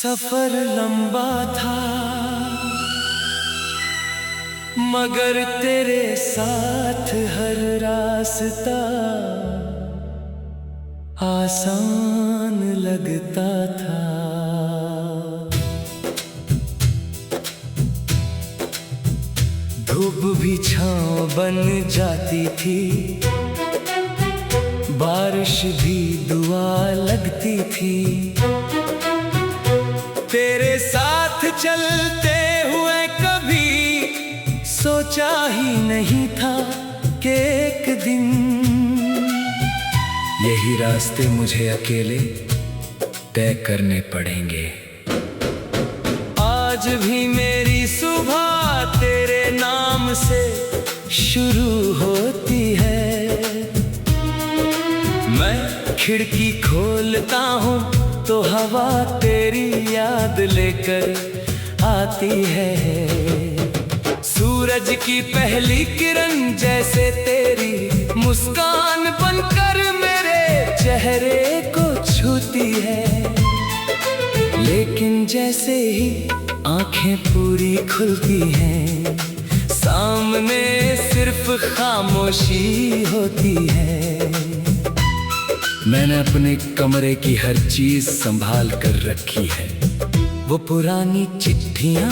सफर लंबा था मगर तेरे साथ हर रास्ता आसान लगता था। धूप भी छांव बन जाती थी, बारिश भी दुआ लगती थी। तेरे साथ चलते हुए कभी सोचा ही नहीं था कि एक दिन यही रास्ते मुझे अकेले तय करने पड़ेंगे। आज भी मेरी सुबह तेरे नाम से शुरू होती है। मैं खिड़की खोलता हूँ तो हवा तेरी याद लेकर आती है। सूरज की पहली किरण जैसे तेरी मुस्कान बनकर मेरे चेहरे को छूती है। लेकिन जैसे ही आंखें पूरी खुलती हैं, सामने सिर्फ खामोशी होती है। मैंने अपने कमरे की हर चीज संभाल कर रखी है। वो पुरानी चिट्ठियां,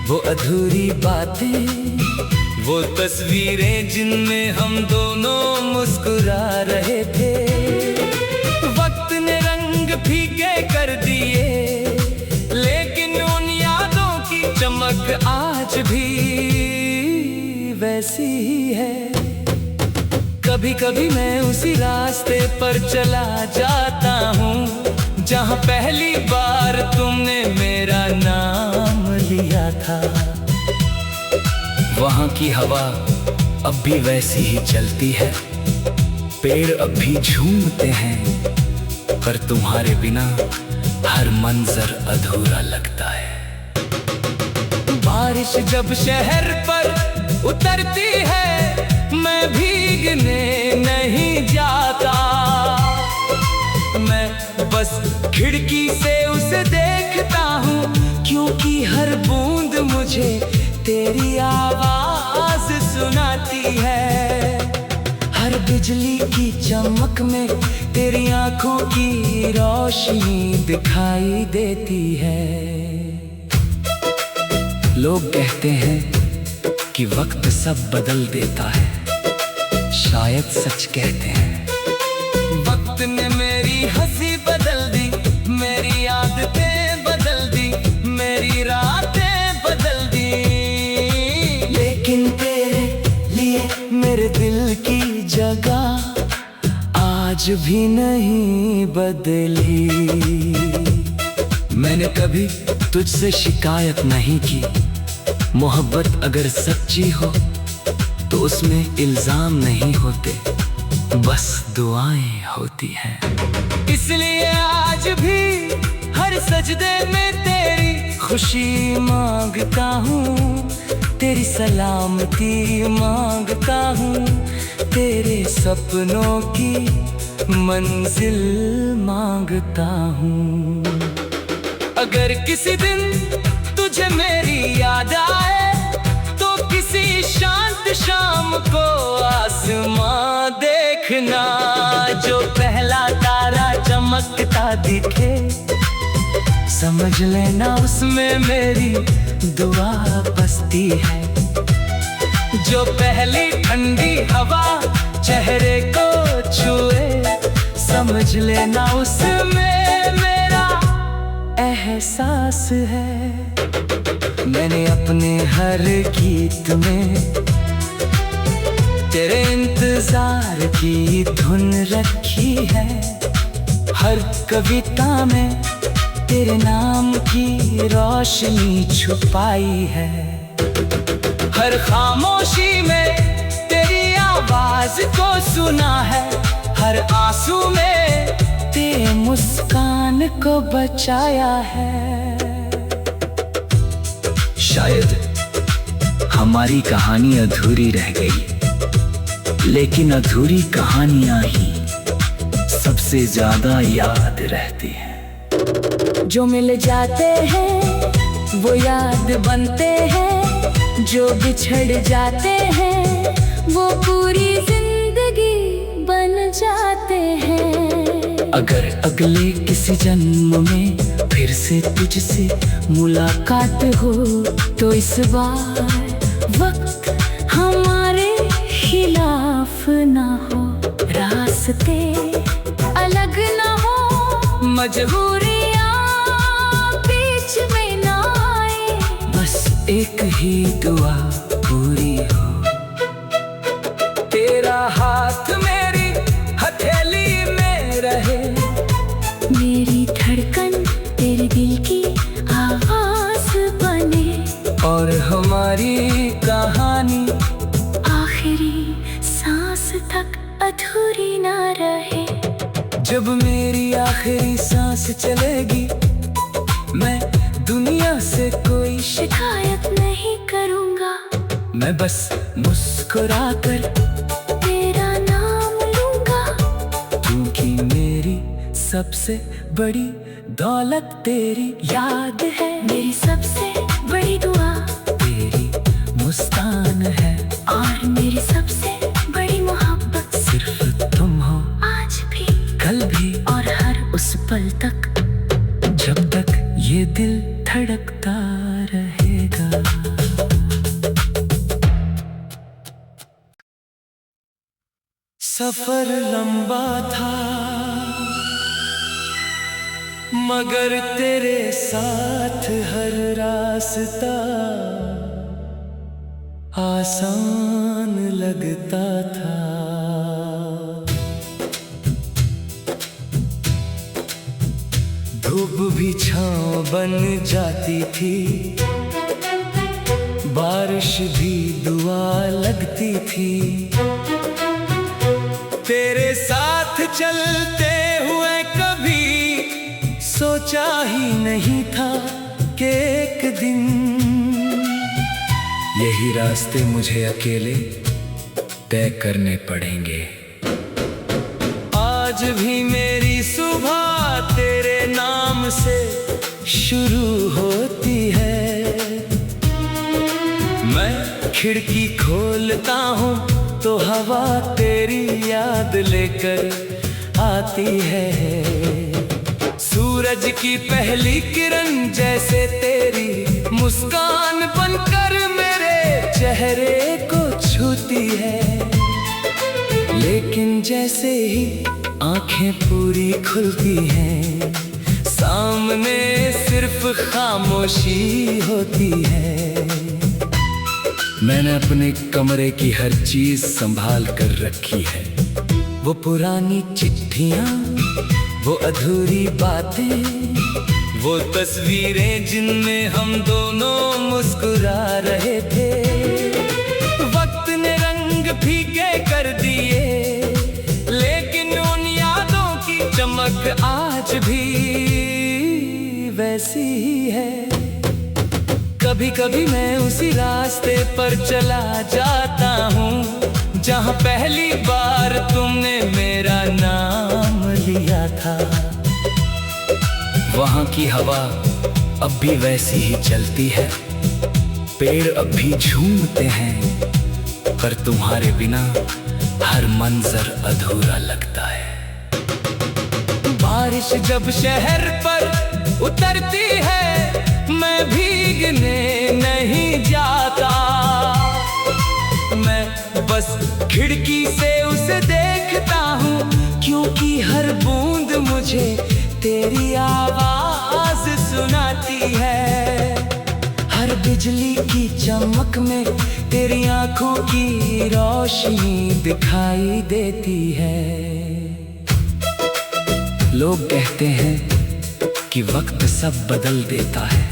वो अधूरी बातें, वो तस्वीरें जिनमें हम दोनों मुस्कुरा रहे थे। वक्त ने रंग फीके कर दिए, लेकिन उन यादों की चमक आज भी वैसी ही है। कभी कभी मैं उसी रास्ते पर चला जाता हूँ जहाँ पहली बार तुमने मेरा नाम लिया था। वहाँ की हवा अब भी वैसी ही चलती है, पेड़ अब भी झूमते हैं, पर तुम्हारे बिना हर मंजर अधूरा लगता है। बारिश जब शहर पर उतरती है, मैं भीगने नहीं जाता। मैं बस खिड़की से उसे देखता हूँ, क्योंकि हर बूंद मुझे तेरी आवाज सुनाती है। हर बिजली की चमक में तेरी आंखों की रोशनी दिखाई देती है। लोग कहते हैं कि वक्त सब बदल देता है, शायद सच कहते हैं। वक्त ने मेरी हंसी बदल दी, मेरी आदतें बदल दी, मेरी रातें बदल दी। लेकिन तेरे लिए मेरे दिल की जगह आज भी नहीं बदली। मैंने कभी तुझसे शिकायत नहीं की। मोहब्बत अगर सच्ची हो तो उसमें इल्जाम नहीं होते, बस दुआएं होती हैं। इसलिए आज भी हर सजदे में तेरी खुशी मांगता हूँ, तेरी सलामती मांगता हूँ, तेरे सपनों की मंजिल मांगता हूँ। अगर किसी दिन तुझे मेरी याद आए तो किसी शांत शाम को आसमां देखना। जो पहला तारा चमकता दिखे, समझ लेना उसमें मेरी दुआ बसती है। जो पहली ठंडी हवा चेहरे को छुए, समझ लेना उसमें मेरा एहसास है। मैंने अपने हर गीत में तेरे इंतजार की धुन रखी है। हर कविता में तेरे नाम की रोशनी छुपाई है। हर खामोशी में तेरी आवाज को सुना है। हर आंसू में तेरे मुस्कान को बचाया है। शायद हमारी कहानी अधूरी रह गई, लेकिन अधूरी कहानियां ही सबसे ज्यादा याद रहती हैं। जो मिल जाते हैं वो याद बनते हैं, जो बिछड़ जाते हैं वो पूरी जिंदगी बन जाते हैं। अगर अगले किसी जन्म में फिर से तुझसे मुलाकात हो, तो इस बार वक्त हमारे खिलाफ ना हो, रास्ते अलग ना हो, मजबूरियां बीच में ना आए, बस एक ही दुआ पूरी हो। तेरा हाथ मेरी हथेली में रहे, मेरी धड़कन तेरे दिल की आवाज बने, और हमारी कहानी आखिरी सांस तक अधूरी ना रहे। जब मेरी आखिरी सांस चलेगी, मैं दुनिया से कोई शिकायत नहीं करूँगा, मैं बस मुस्कुरा कर तेरा नाम लूँगा, क्योंकि मेरी सबसे बड़ी दौलत तेरी याद है। मेरी सबसे बड़ी दुआ तेरी मुस्कान है, और मेरी सबसे बड़ी मोहब्बत सिर्फ तुम हो, आज भी कल भी, और हर उस पल तक जब तक ये दिल धड़कता रहेगा। सफर लंबा था मगर तेरे साथ हर रास्ता आसान लगता था। धूप भी छांव बन जाती थी, बारिश भी दुआ लगती थी। तेरे साथ चलते हुए कभी सोचा ही नहीं था कि एक दिन यही रास्ते मुझे अकेले तय करने पड़ेंगे। आज भी मेरी सुबह तेरे नाम से शुरू होती है। मैं खिड़की खोलता हूँ तो हवा तेरी याद लेकर आती है। सूरज की पहली किरण जैसे तेरी मुस्कान बनकर मेरे चेहरे को छूती है। लेकिन जैसे ही आंखें पूरी खुलती हैं, सामने सिर्फ खामोशी होती है। मैंने अपने कमरे की हर चीज संभाल कर रखी है, वो पुरानी चिट्ठियां, वो अधूरी बातें, वो तस्वीरें जिनमें हम दोनों मुस्कुरा रहे थे। वक्त ने रंग फीके कर दिए, लेकिन उन यादों की चमक आज भी वैसी ही है। कभी कभी मैं उसी रास्ते पर चला जाता हूँ जहाँ पहली बार तुमने मेरा नाम लिया था। वहाँ की हवा अब भी वैसी ही चलती है, पेड़ अब भी झूमते हैं, पर तुम्हारे बिना हर मंजर अधूरा लगता है। बारिश जब शहर पर उतरती है, मैं भीगने नहीं जाता। मैं बस खिड़की से उसे देखता हूँ, क्योंकि हर बूंद मुझे तेरी आवाज सुनाती है। हर बिजली की चमक में तेरी आंखों की रोशनी दिखाई देती है। लोग कहते हैं कि वक्त सब बदल देता है,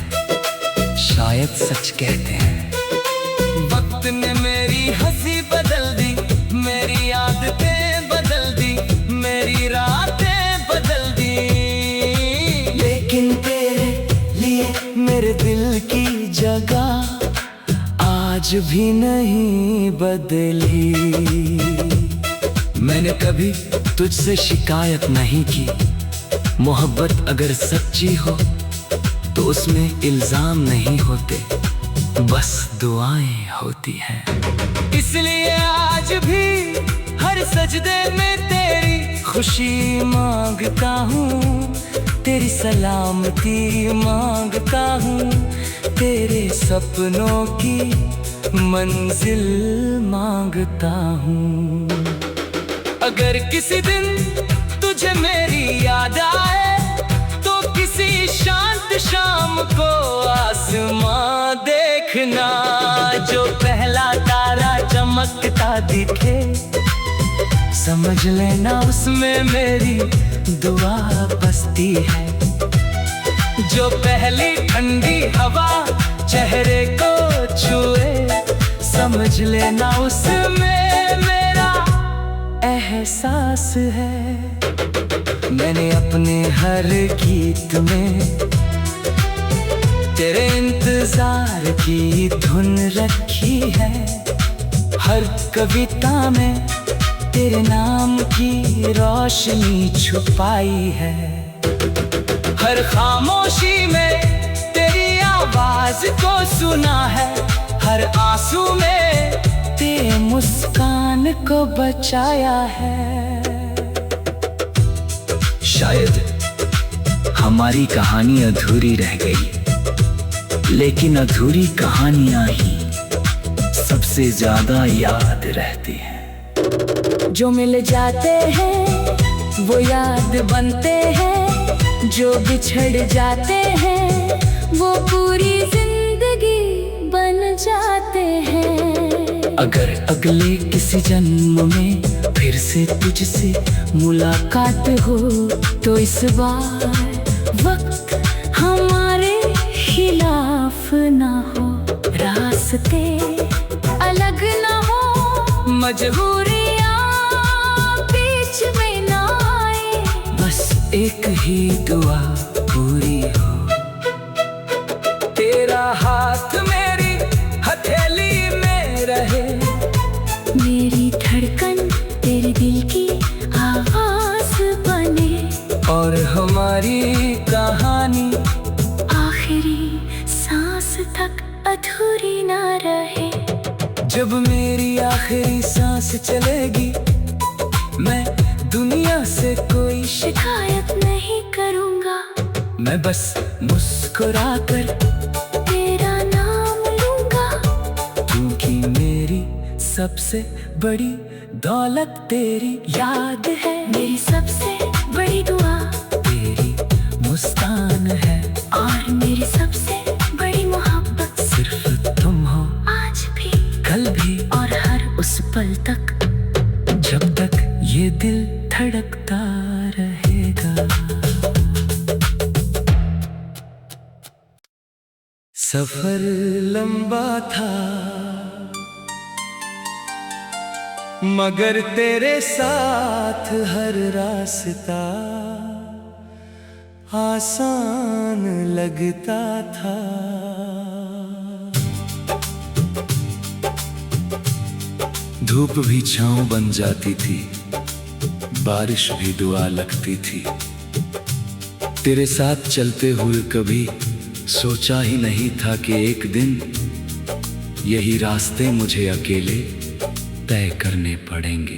शायद सच कहते हैं। वक्त ने मेरी हंसी बदल दी, मेरी आदतें बदल दी, मेरी रातें बदल दी, लेकिन तेरे लिए मेरे दिल की जगह आज भी नहीं बदली। मैंने कभी तुझसे शिकायत नहीं की, मोहब्बत अगर सच्ची हो तो उसमें इल्जाम नहीं होते, बस दुआएं होती हैं। इसलिए आज भी हर सजदे में तेरी खुशी मांगता हूँ, तेरी सलामती मांगता हूँ, तेरे सपनों की मंजिल मांगता हूँ। अगर किसी दिन तुझे मेरी याद आए तो किसी शांत शाम को आसमां देखना, जो पहला तारा चमकता दिखे समझ लेना उसमें मेरी दुआ बसती है। जो पहली ठंडी हवा चेहरे को छुए समझ लेना उसमें मेरा एहसास है। मैंने अपने हर गीत में तेरे इंतजार की धुन रखी है, हर कविता में तेरे नाम की रोशनी छुपाई है, हर खामोशी में तेरी आवाज को सुना है, हर आंसू में तेरे मुस्कान को बचाया है। शायद हमारी कहानी अधूरी रह गई, लेकिन अधूरी कहानियां ही सबसे ज्यादा याद रहती हैं। जो मिल जाते हैं वो याद बनते हैं, जो बिछड़ जाते हैं वो पूरी जिंदगी बन जाते हैं। अगर अगले किसी जन्म में फिर से तुझसे मुलाकात हो तो इस बार वक्त हमारे खिलाफ ना हो, रास्ते अलग ना हो, मजबूरियां बीच में ना आए, बस एक ही दुआ पूरी हो। तेरा हाथ मेरी हथेली में रहे, मेरी धड़कन तेरे दिल की आवाज बने, और हमारी कहानी आखिरी सांस तक अधूरी ना रहे। जब मेरी आखिरी सांस चलेगी मैं दुनिया से कोई शिकायत नहीं करूँगा, मैं बस मुस्कुरा कर तेरा नाम लूँगा, क्योंकि मेरी सबसे बड़ी दौलत तेरी याद है, मेरी सबसे बड़ी दुआ तेरी मुस्कान है, और मेरी सबसे बड़ी मोहब्बत सिर्फ तुम हो, आज भी कल भी और हर उस पल तक, जब तक ये दिल धड़कता रहेगा। सफर लंबा था मगर तेरे साथ हर रास्ता आसान लगता था। धूप भी छांव बन जाती थी, बारिश भी दुआ लगती थी। तेरे साथ चलते हुए कभी सोचा ही नहीं था कि एक दिन यही रास्ते मुझे अकेले तय करने पड़ेंगे।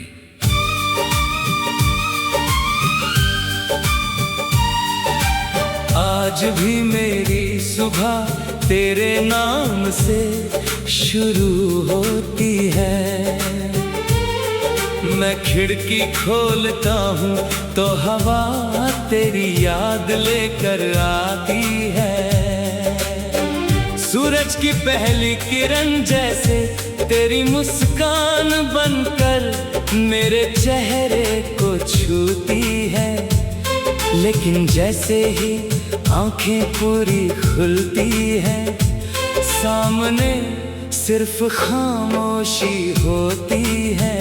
आज भी मेरी सुबह तेरे नाम से शुरू होती है। मैं खिड़की खोलता हूँ तो हवा तेरी याद लेकर आती है। सूरज की पहली किरण जैसे तेरी मुस्कान बनकर मेरे चेहरे को छूती है। लेकिन जैसे ही आंखें पूरी खुलती है, सामने सिर्फ खामोशी होती है।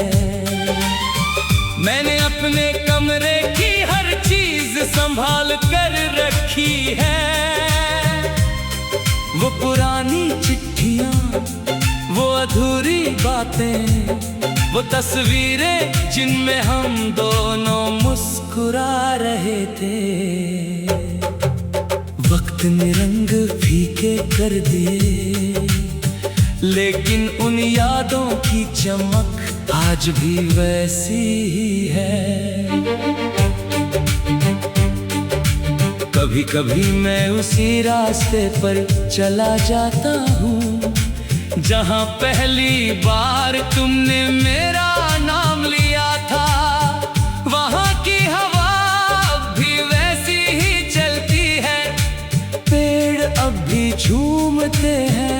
मैंने अपने कमरे की हर चीज संभाल कर रखी है। वो पुरानी चिट्ठियां, वो अधूरी बातें, वो तस्वीरें जिनमें हम दोनों मुस्कुरा रहे थे। वक्त ने रंग फीके कर दिए, लेकिन उन यादों की चमक आज भी वैसी ही है। कभी कभी मैं उसी रास्ते पर चला जाता हूँ जहाँ पहली बार तुमने मेरा नाम लिया था। वहाँ की हवा अब भी वैसी ही चलती है, पेड़ अब भी झूमते हैं,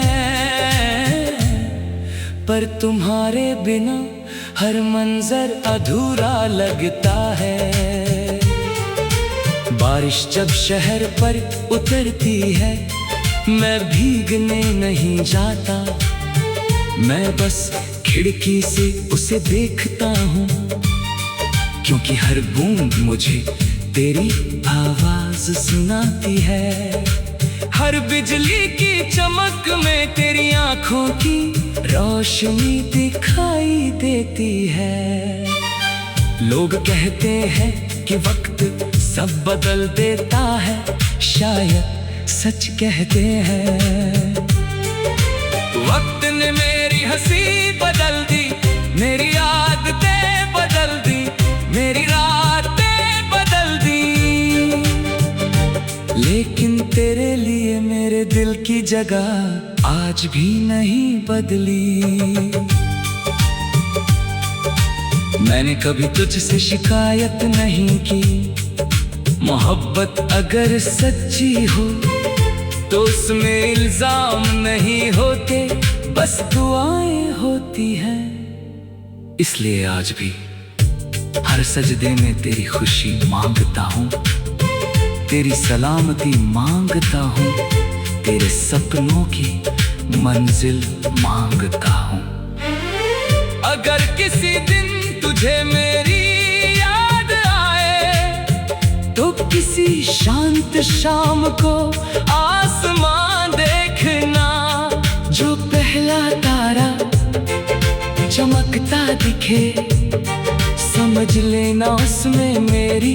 पर तुम्हारे बिना हर मंजर अधूरा लगता है। बारिश जब शहर पर उतरती है, मैं भीगने नहीं जाता, मैं बस खिड़की से उसे देखता हूँ, क्योंकि हर बूंद मुझे तेरी आवाज सुनाती है। हर बिजली की चमक में तेरी आंखों की रोशनी दिखाई देती है। लोग कहते हैं कि वक्त सब बदल देता है, शायद सच कहते हैं। वक्त ने मेरी हंसी बदल दी, मेरी आदतें बदल दी, मेरी रातें बदल दी, लेकिन तेरे लिए मेरे दिल की जगह आज भी नहीं बदली। मैंने कभी तुझसे शिकायत नहीं की, मोहब्बत अगर सच्ची हो तो उसमें इल्जाम नहीं होते, बस दुआएं होती हैं। इसलिए आज भी हर सजदे में तेरी खुशी मांगता हूँ, तेरी सलामती मांगता हूँ, तेरे सपनों की मंजिल मांगता हूँ। अगर किसी दिन तुझे मेरी याद आए तो किसी शांत शाम को आसमान देखना, जो पहला तारा चमकता दिखे, समझ लेना उसमें मेरी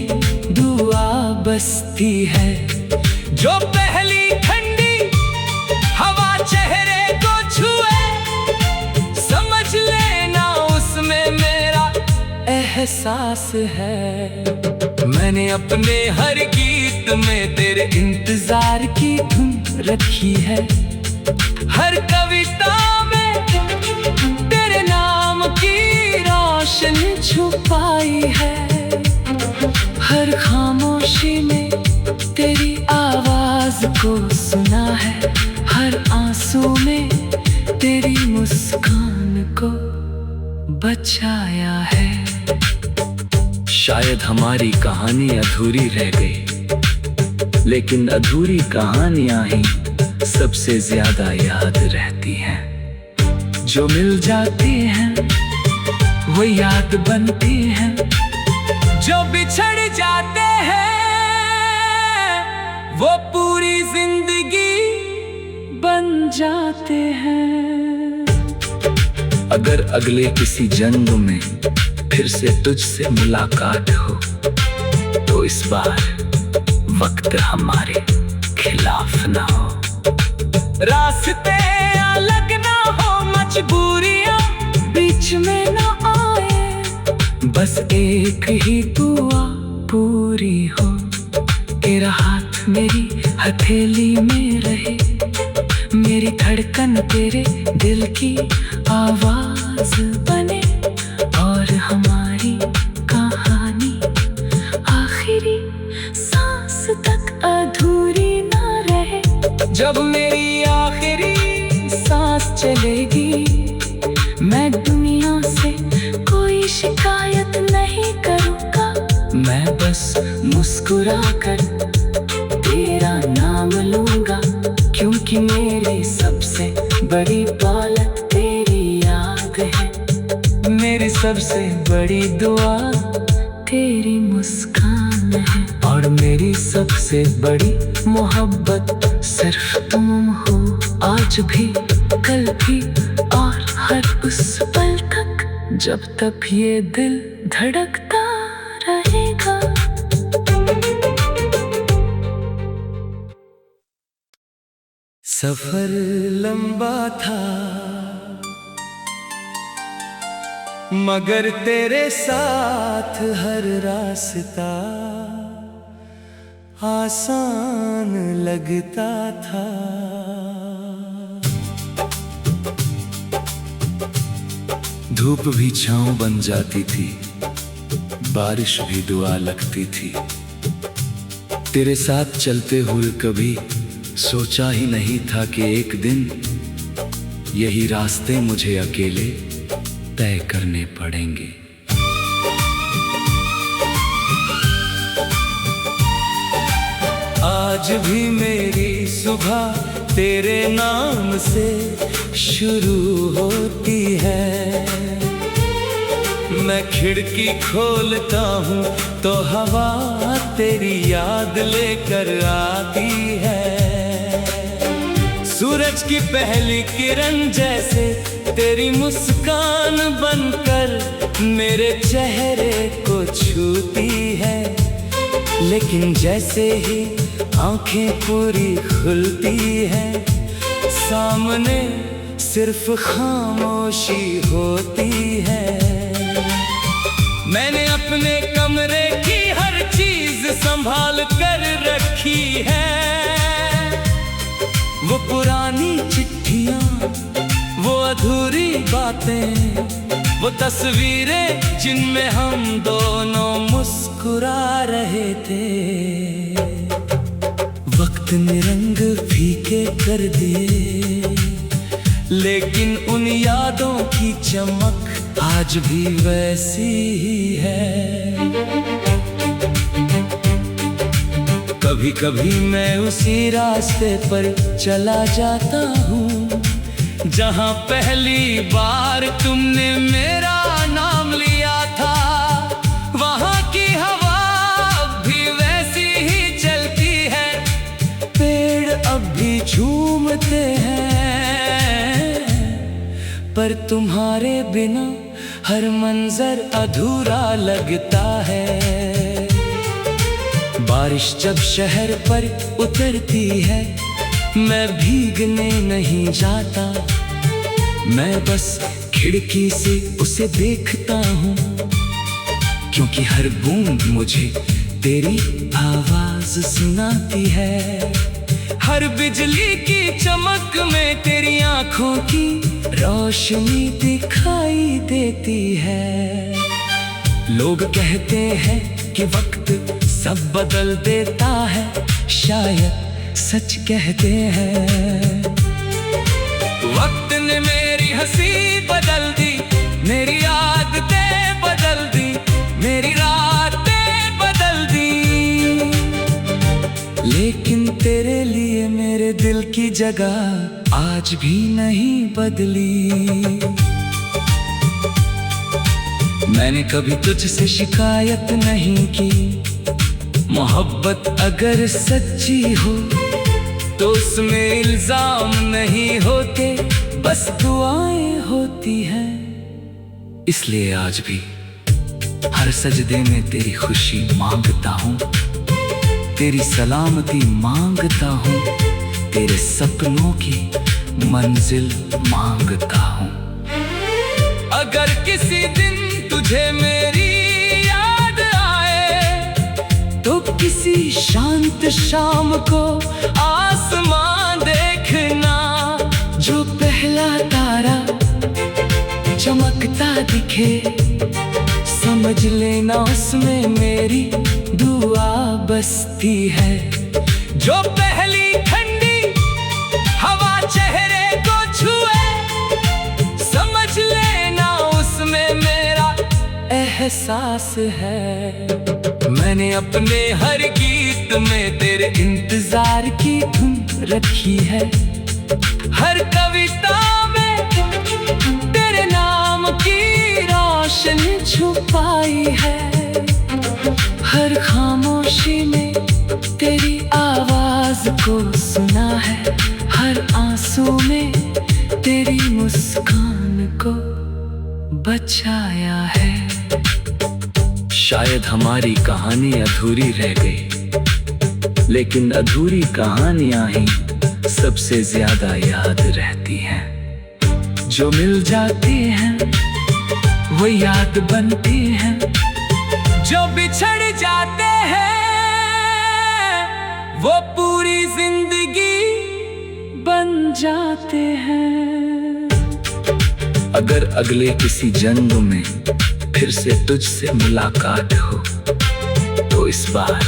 दुआ बसती है। जो पहली ठंडी हवा चेहरे को छुए, समझ लेना उसमें मेरा एहसास है। मैंने अपने हर गीत में तेरे इंतजार की धुन रखी है, हर कविता में तेरे नाम की रोशनी छुपाई है, हर खामोशी में तेरी आवाज को सुना है, हर आंसू में तेरी मुस्कान को बचाया है। शायद हमारी कहानी अधूरी रह गई, लेकिन अधूरी कहानियां ही सबसे ज्यादा याद रहती हैं। जो मिल जाते हैं वो याद बनते हैं, जो बिछड़ जाते हैं वो पूरी जिंदगी बन जाते हैं। अगर अगले किसी जन्म में फिर से तुझसे मुलाकात हो तो इस बार वक्त हमारे खिलाफ ना हो। रास्ते अलग ना हो, मजबूरियां बीच में ना आए, बस एक ही दुआ पूरी हो। तेरा हाथ मेरी हथेली में रहे, मेरी धड़कन तेरे दिल की आवाज बने, और हमारी कहानी आखिरी सांस तक अधूरी ना रहे। जब मेरी आखिरी सांस चलेगी, मैं दुनिया से कोई शिकायत नहीं करूँगा, मैं बस मुस्कुरा कर तेरा नाम लूँगा, क्योंकि मेरी सबसे बड़ी दौलत तेरी याद है, मेरी सबसे बड़ी दुआ तेरी मुस्कान है, और मेरी सबसे बड़ी मोहब्बत सिर्फ तुम हो। आज भी, कल भी, और हर उस पल तक जब तक ये दिल धड़कता रहेगा। सफर लंबा था मगर तेरे साथ हर रास्ता आसान लगता था। धूप भी छांव बन जाती थी, बारिश भी दुआ लगती थी। तेरे साथ चलते हुए कभी सोचा ही नहीं था कि एक दिन यही रास्ते मुझे अकेले तय करने पड़ेंगे। आज भी मेरी सुबह तेरे नाम से शुरू होती है। मैं खिड़की खोलता हूँ तो हवा तेरी याद लेकर आती है। सूरज की पहली किरण जैसे तेरी मुस्कान बनकर मेरे चेहरे को छूती है। लेकिन जैसे ही आंखें पूरी खुलती है, सामने सिर्फ खामोशी होती है। मैंने अपने कमरे की हर चीज संभाल कर रखी है। वो पुरानी चिट्ठियां, वो अधूरी बातें, वो तस्वीरें जिनमें हम दोनों मुस्कुरा रहे थे। वक्त ने रंग फीके कर दिए, लेकिन उन यादों की चमक आज भी वैसी ही है। कभी कभी मैं उसी रास्ते पर चला जाता हूँ जहाँ पहली बार तुमने मेरा नाम लिया था। वहाँ की हवा भी वैसी ही चलती है, पेड़ अब भी झूमते हैं, पर तुम्हारे बिना हर मंजर अधूरा लगता है। बारिश जब शहर पर उतरती है, मैं भीगने नहीं जाता। मैं बस खिड़की से उसे देखता हूँ, क्योंकि हर बूंद मुझे तेरी आवाज सुनाती है। हर बिजली की चमक में तेरी आंखों की रोशनी दिखाई देती है। लोग कहते हैं कि वक्त सब बदल देता है, शायद सच कहते हैं। वक्त ने मेरी हंसी बदल दी, मेरी आदतें बदल दी, मेरी रातें बदल दी, लेकिन तेरे लिए मेरे दिल की जगह आज भी नहीं बदली। मैंने कभी तुझसे शिकायत नहीं की। मोहब्बत अगर सच्ची हो तो उसमें इल्जाम नहीं होते, बस दुआएं होती हैं। इसलिए आज भी हर सजदे में तेरी खुशी मांगता हूँ, तेरी सलामती मांगता हूँ, तेरे सपनों की मंजिल मांगता हूँ। अगर किसी दिन तुझे मेरी याद आए तो किसी शांत शाम को आसमान देखना, जो पहला तारा चमकता दिखे, समझ लेना उसमें मेरी दुआ बसती है। जो पहली ठंडी हवा चेहरे को छुए, समझ लेना उसमें मेरा एहसास है। मैंने अपने हर गीत में तेरे इंतजार की धुन रखी है, हर कविता में तेरे नाम की रोशनी छुपाई है, हर खामोशी में तेरी आवाज को सुना है, हर आंसू में तेरी मुस्कान को छाया है। शायद हमारी कहानी अधूरी रह गई, लेकिन अधूरी कहानियां ही सबसे ज्यादा याद रहती हैं। जो मिल जाते हैं वो याद बनते हैं, जो बिछड़ जाते हैं वो पूरी जिंदगी बन जाते हैं। अगर अगले किसी जन्म में फिर से तुझसे मुलाकात हो, तो इस बार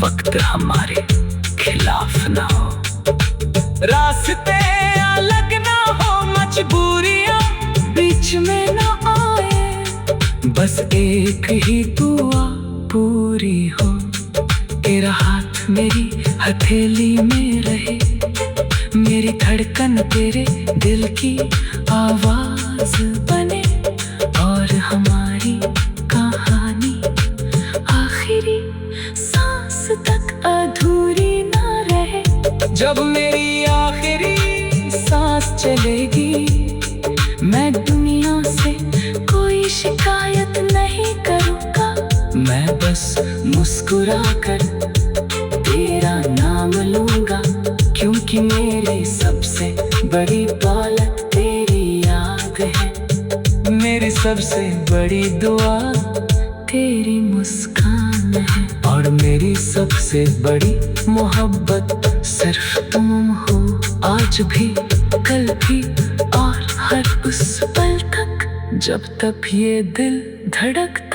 वक्त हमारे खिलाफ ना हो। रास्ते अलग ना हो, मजबूरियां बीच में ना आए, बस एक ही दुआ पूरी हो। तेरा हाथ मेरी हथेली में रहे, मेरी धड़कन तेरे दिल की आवाज बने, और हमारी कहानी आखिरी सांस तक अधूरी ना रहे। जब मेरी आखिरी सांस चलेगी, मैं दुनिया से कोई शिकायत नहीं करूँगा। मैं बस मुस्कुरा कर तेरा नाम लूँगा, क्योंकि मेरी सबसे बड़ी दौलत तेरी याद है। मेरी सबसे बड़ी दुआ तेरी मुस्कान है, और मेरी सबसे बड़ी मोहब्बत सिर्फ तुम हो। आज भी, कल भी, और हर उस पल तक जब तक ये दिल धड़कता